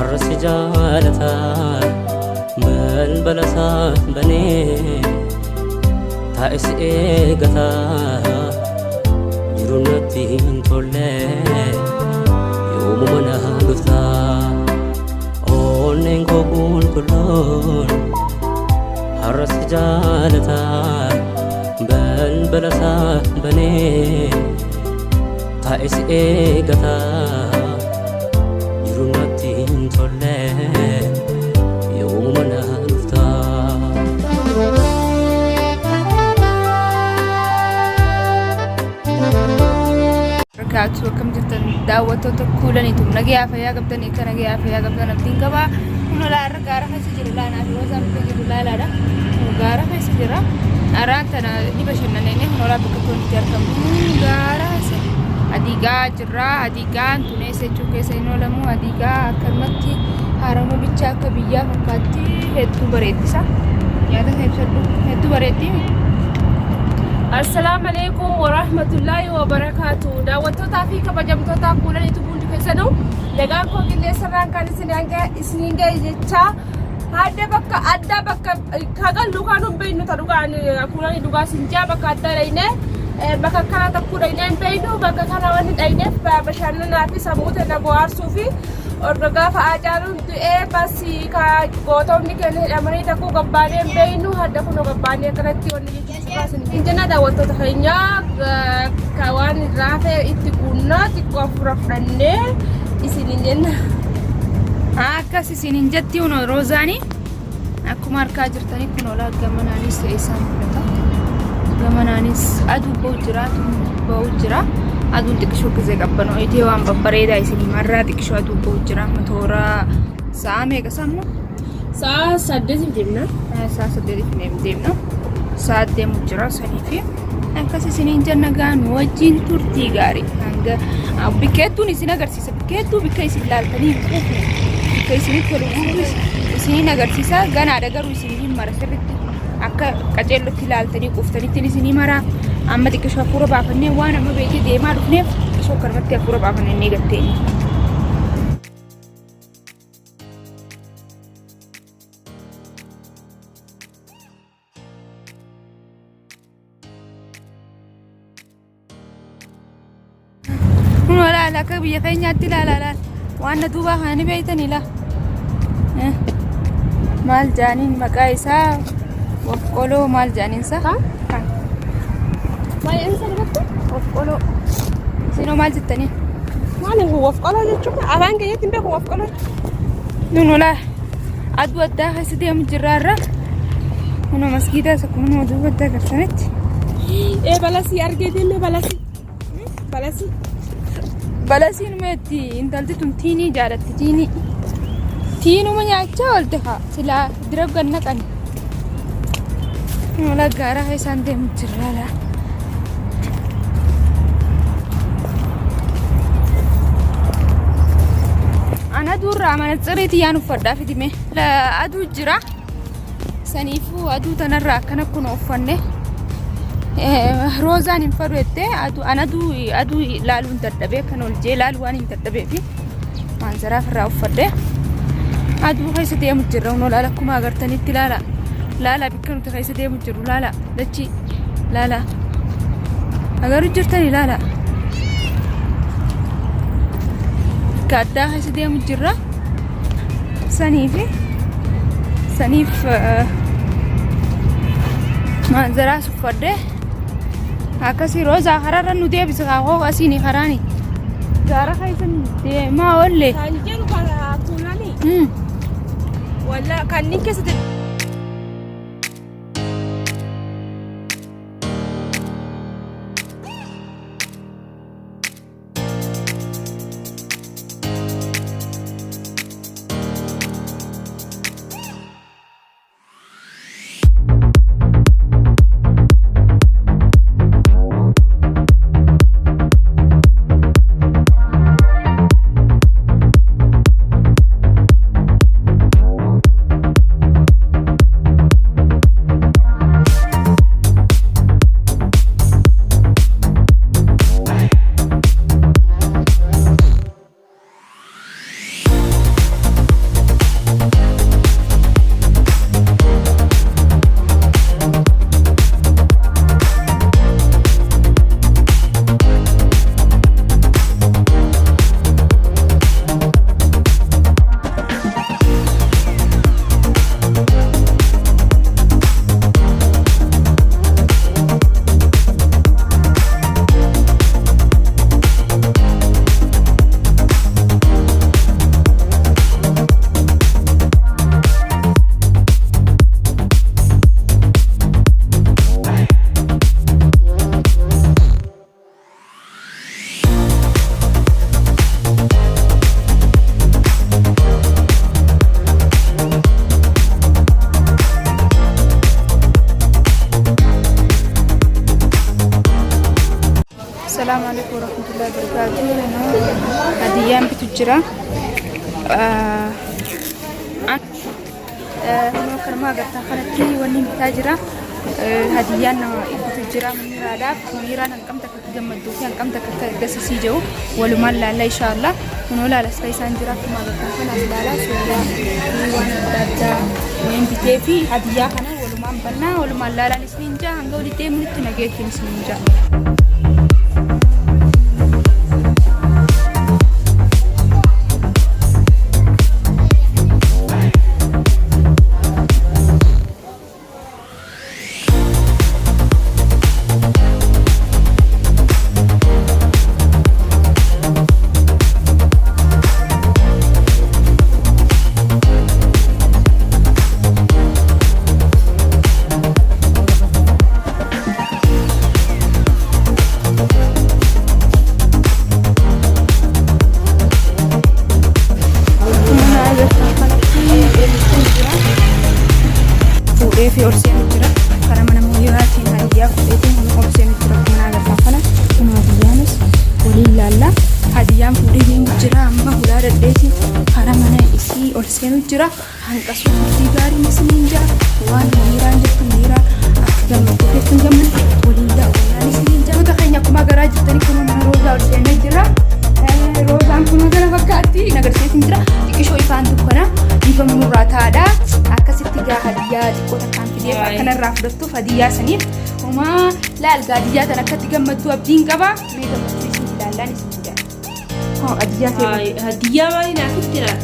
harsi jaalata balbalasa banee taa'is eegata jiru natti hin tolle yoomuma na dhufta onneen koo qulqulluun harsi jaalata balbalasa banee taa'is eegata jiru natti hin tolle yoomuma na dhufta. Barakaatu akkam jirtan daawwattoota kuulaniitu nagaya fayyaa qabdanii kan nagaya fayyaa qabdan abdiin qaba. Kun laara gaara keessa jiru laanaa fi roosaan bakka jiru laalaadha. Gaara keessa jira. Araan tana ni bashannanee horaa bakka toonitti argamu. Gaara keessa adiigaa jira. Adiigaan tunee sechuu keessa hin oolamu. Adiigaa akkanumatti haaramu bicha akka biyyaa fakkaatti hedduu bareeddisa. Nyaata ibsadhu hedduu bareeddi. Assalamu alaikum warahmatullahi wabarakatuh. Daawwattoota fi kabajamtoota kuulaniitu buundi keessanuu lagaan koo qilleensarraan kan isiniin ga'e jecha adda bakka kagallu kan hunbeeynu ta dhugaan kuulanii dhugaa sinjaa bakka adda dhayne bakka kana tokko dhayne hin beeynu bakka kana wanni dhayneef bashannanaa fi sammuu na bohaarsuu fi ordogaa fa'aa caaluun du'ee basi gootonni keenya hidhamanii takuu gabbaanee hin beeynu adda kunoo gabbaanee akkanatti wanni jechuudha. Injina daawwattoota keenyaa waan irraa ta'e itti quunnaa xiqqoo afura fudhannee isiniin jenna. Akkas isiniin jetti kunoo roozaanii akkuma argaa jirtanii kunoo laa gamanaanis isaan mul'ata. Gamanaanis aduu ba'u jira. Aduun xiqqishoo gisee qabbanoo itee waan babbareedaa isinii marraa xiqqishoo aduu ba'u jira. Motora sa'a meeqa sammu? Sa'a 8 deemna. Sa'a 8 deemna. Sa'a deemu jira sanii fi akkas isiniin jenna gaan wajiin turtii gaarii. Hanga bikkeettuun isin agarsiisa. Bikkeettuu bikka isin laaltanii quufne. Bikka isinitti tolu isiniin agarsiisa. Ganaadha garuu isiniin mara sirriitti akka qaceellotti laaltanii quuftanitti isinii maraa. Amma xiqqishoo hafuura baafannee waan amma beekee deemaa dhufneef xiqqishoo akkanumatti hafuura baafannee ni gatteenya. Walaala akka biyya keenyaatti ilaala waan duubaa kana beeytanii la maal jaaniin maqaa isaa wafqoloo maal jaaniin isaa Maal insa dibatu? Wafqoloo. Sinoo maal jettanii? Maali wafqoloo jechuun afaan keenyatti hin beeku wafqoloo. Nunula aduu addaa keessa deemu jirraarra. Kunoo maskiitaa isa kun aduu addaa garsaanitti. Balasii argee deemee balasii. Balasii. Balasiin meetti intalti tun tiinii jaalatti tiinii. Tiinuma nyaachaa oolte haa silaa dira ganna qani. Nunula gaara keessaan deemu jirraala. Ana durra mana tsiriti yaanu faddaa fidime la aduu jira saniifu aduu tanarraa akkana kun uffanne roozaan hin fadhuette aduu laaluun dadhabee kan ol jee laalu waan hin dadhabeefi maanzaraaf irraa uffadhe aduu keessa deemu jirra unoo laala akkuma agartanitti laala bikka nuti keessa deemu jirru laala dachi laala agaruu jirtani laala gaddaa keessa deemu jirra saniif maanzaraas uffadhe akkasii roozaa karaarra nu deebisa kaakoo asiini karaani gaara keessa deemaa oolle kan jedhu karaa tuulanii walla kanneen keessatti عليكم ورحمة الله وبركاته. هديان بتجرى هنا كرما قلت خلتي وني بتاجرة هديان بتجرى من راداب ميران كم تكجمد دوكي كم تكجسسي جو ولما لا إن شاء الله ونولا لسبيسان جرا كما قلت خلنا لا سولا وانا بدأ وين بتيفي هديان أنا ولما بنا ولما لا نسنجا هنقول تيم نتنجيك نسنجا. في أرسين الجرا كنا من مهيرات هدية فلتين من أرسين الجرا كنا على فقنا كنا هديانس ولله لا هديان فلتين الجرا أما هلا رديتي كنا من إسي أرسين الجرا هنقصو في داري مسلين جا وان مهيران جت مهيران أكيد ما تفهم جمل ولله ولا مسلين جا وتخيل يكون ما جراج تاني كنا من روزا أرسين الجرا روزا كنا جرا فكاتي نقدر الجرا تكشوا يفاندو كنا يفهم مرات هذا أكاسيتي جا هدية تكون كان في ديفا كان الرافدتو هدية سنيف وما لا القاديات أنا كتيجا مدو أبدين كبا ميدا مدرسين لا نسيجا هدية ما ينافذنا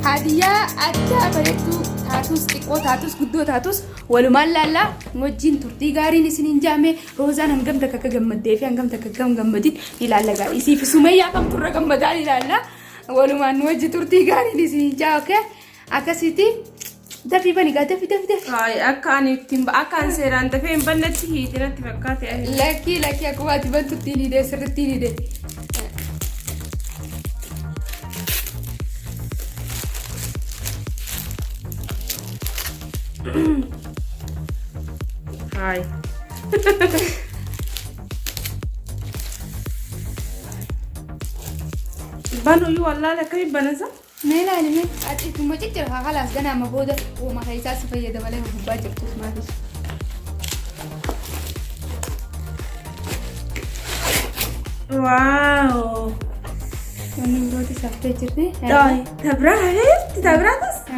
هدية أدى بريتو تاتوس تكو تاتوس قدو تاتوس ولما لا موجين ترتي غاري نسنين جامي روزان هنقم تكاكا جمد في هنقم تكاكا جمدين إلى لا غاري سي في سمية كم ترى جمدان إلى لا ولما نوجي ترتي غاري نسنين جا أوكي أكاسيتي دفي بني قاعد دفي هاي أكاني تيم أكان سيران دفين بنتي هي تنتي بكاتي لكي أكواتي بنتو تيني ده سرتيني ده هاي بانو يو والله لك أي بنزا ميلا نمي أتيت ما تجرى خلاص أنا مبودة وما هيساس فيا ده ولا هو باجر تسمع فيش واو ونبودي سافرت جرني داي تبرع تبرع بس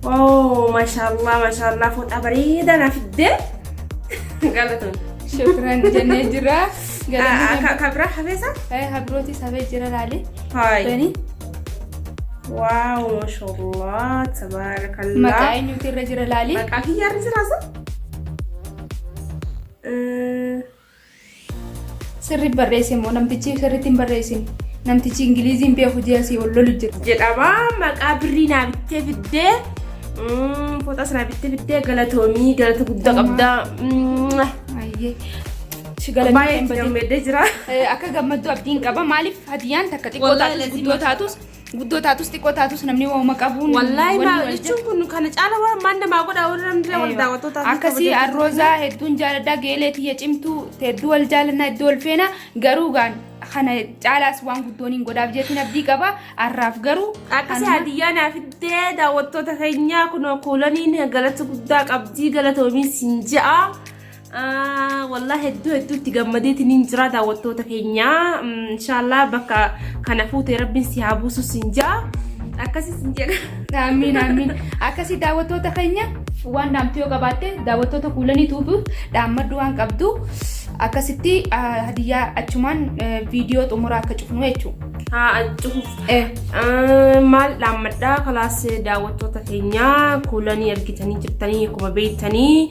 واو ما شاء الله فوت أبريد أنا في الدم قالتون شكرا جنة جرا كبرة حفيظة هبروتي سافرت جرا لالي هاي بني واو ما شاء الله تبارك الله مكاين يوتي رجرا لالي مكاكي يا رجل راسا سري بريسين مو نمتيجي سريتين بريسين نمتيجي إنجليزي بيأخذ جاسي ولا لجر جدّا مكابرينا بتفيدة فوتاسنا بتفيدة قالتومي قالت قدّا قبضة أيه شغلة ما يتجمع دجرا أكا جمدوا أبدين كبا مالف هديان تكتي قدّو تاتوس تيكو تاتوس نمني وما كابون والله ما يشوفون كانت على ما عندنا ما قد أورم درا ولا دعوة تاتوس أكاسي الروزا هدون جالدا جيلتي يجمتو تدول جالنا الدول فينا جروجان خنا جالس وان قدونين قدام جتنا بدي كبا الراف جرو أكاسي هديانا في الدة دعوة تاتوسينيا كنا كولانين قالت قدّا قبضي قالت ومين سنجا والله هدو تجمدت نينجرا دعوتو تكينيا إن شاء الله بكا كنفوت ربي سيابوسو سنجا أكاسي سنجا آمين أكاسي دعوتو تكينيا وان دامتيو قباتة دعوتو تقولني توبو دامدوان قبضو أكاسيتي هدية أجمان فيديو تمرا كشوفنو يشوف أشوف مال لامدا خلاص دعوتو تكينيا كولاني أرجتني جبتني كم بيتني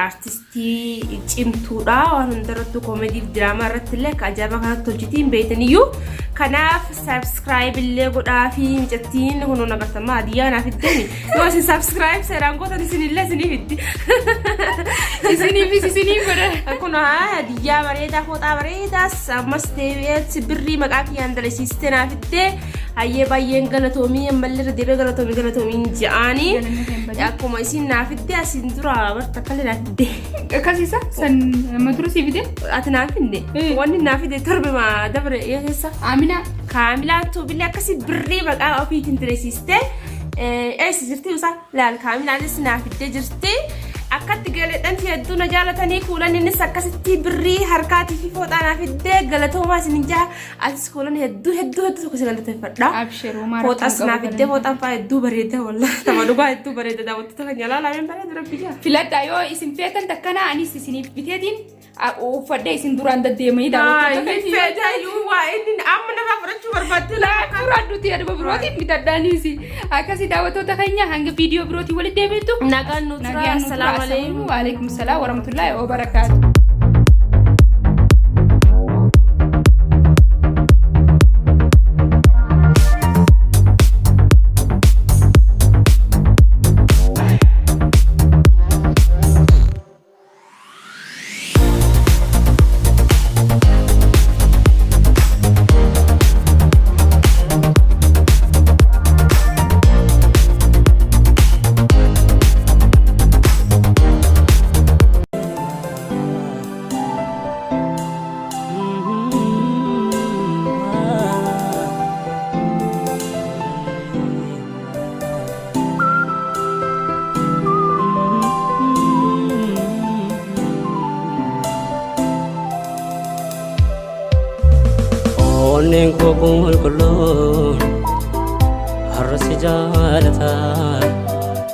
artistii cimtuudha waan hundarrattu comedy drama irratti illee ajaa'ibaa kanatti hojjetiin beeytaniyyuu kanaaf subscribe illee godhaa fi mijattiin kunoo nagartama hadiyaa naaf iddeni yoo isin subscribe seeraan gootan isin illee isiniif godha kunoo hadiyaa bareedaa fooxaa bareedaas ammas deebi'eetti birrii maqaa kiyyaan dalasiiste naaf iddee hayyee baay'een galatoomii ammallee deebee galatoomii ja'anii akkuma isin naaf itti asin dura barta kallee naaf itti akkasiisa san madura si fide ati naaf itti wanni naaf itti torbe ma dabre eessa Amina kaamilaan tuubillee akkasi birrii maqaa ofiitiin tireessiste eessa jirti usaa laal kaamilaanis naaf itti jirti akkatti galedhan hedduu na jaalatanii kuulan innis akkasitti birrii harkaatii fi fooxaanaaf iddee galatoomaa isin jaa asis kuulan hedduu tokko si galateeffadha. Abshiruu maara. Fooxas naaf iddee fooxaan fa'aa hedduu bareeda wallaahi tapha dhugaa hedduu bareeda daawwattoota kan jalaa laameen bareeda rabbi jaa. Filadhaa yoo isin feetan takkana anis isiniif biteetiin uffadde isin duraan deddeemanii daawwattoota kan feetaayyuu waa inni amma nama fudhachuu barbaadde suuraan nuti adaba birootiin bitadhaaniisi akkasii daawwattoota keenya hanga viidiyoo birootiin walitti deebitu nagaan nu tura assalaamu alaykum wa alaykum salaam wa rahmatullahi wa barakatuh. onneen koo qulqulluun har'a si jaalata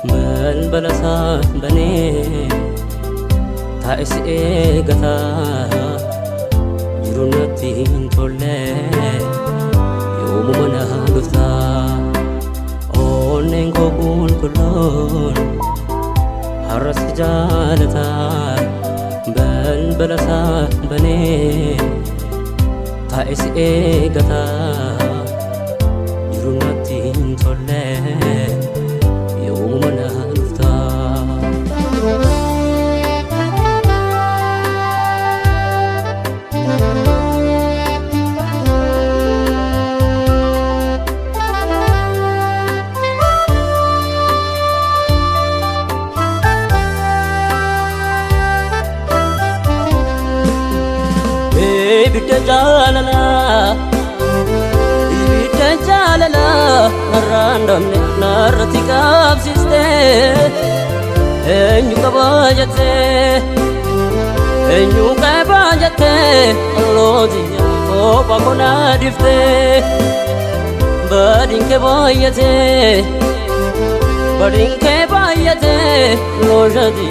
balbala isaa banee taa'e si eegata jiru natti hin tolle yoomuma na dhufta onneen koo qulqulluun har'a si jaalata balbala isaa banee taa'e si eegata jiru natti hin tolle yoomuma na dhufta. Ibidda jaalala narraan dhabne narratti qabsiste eenyu qabaa jette allooti kopha konaa difte badin kee baay'ate looshati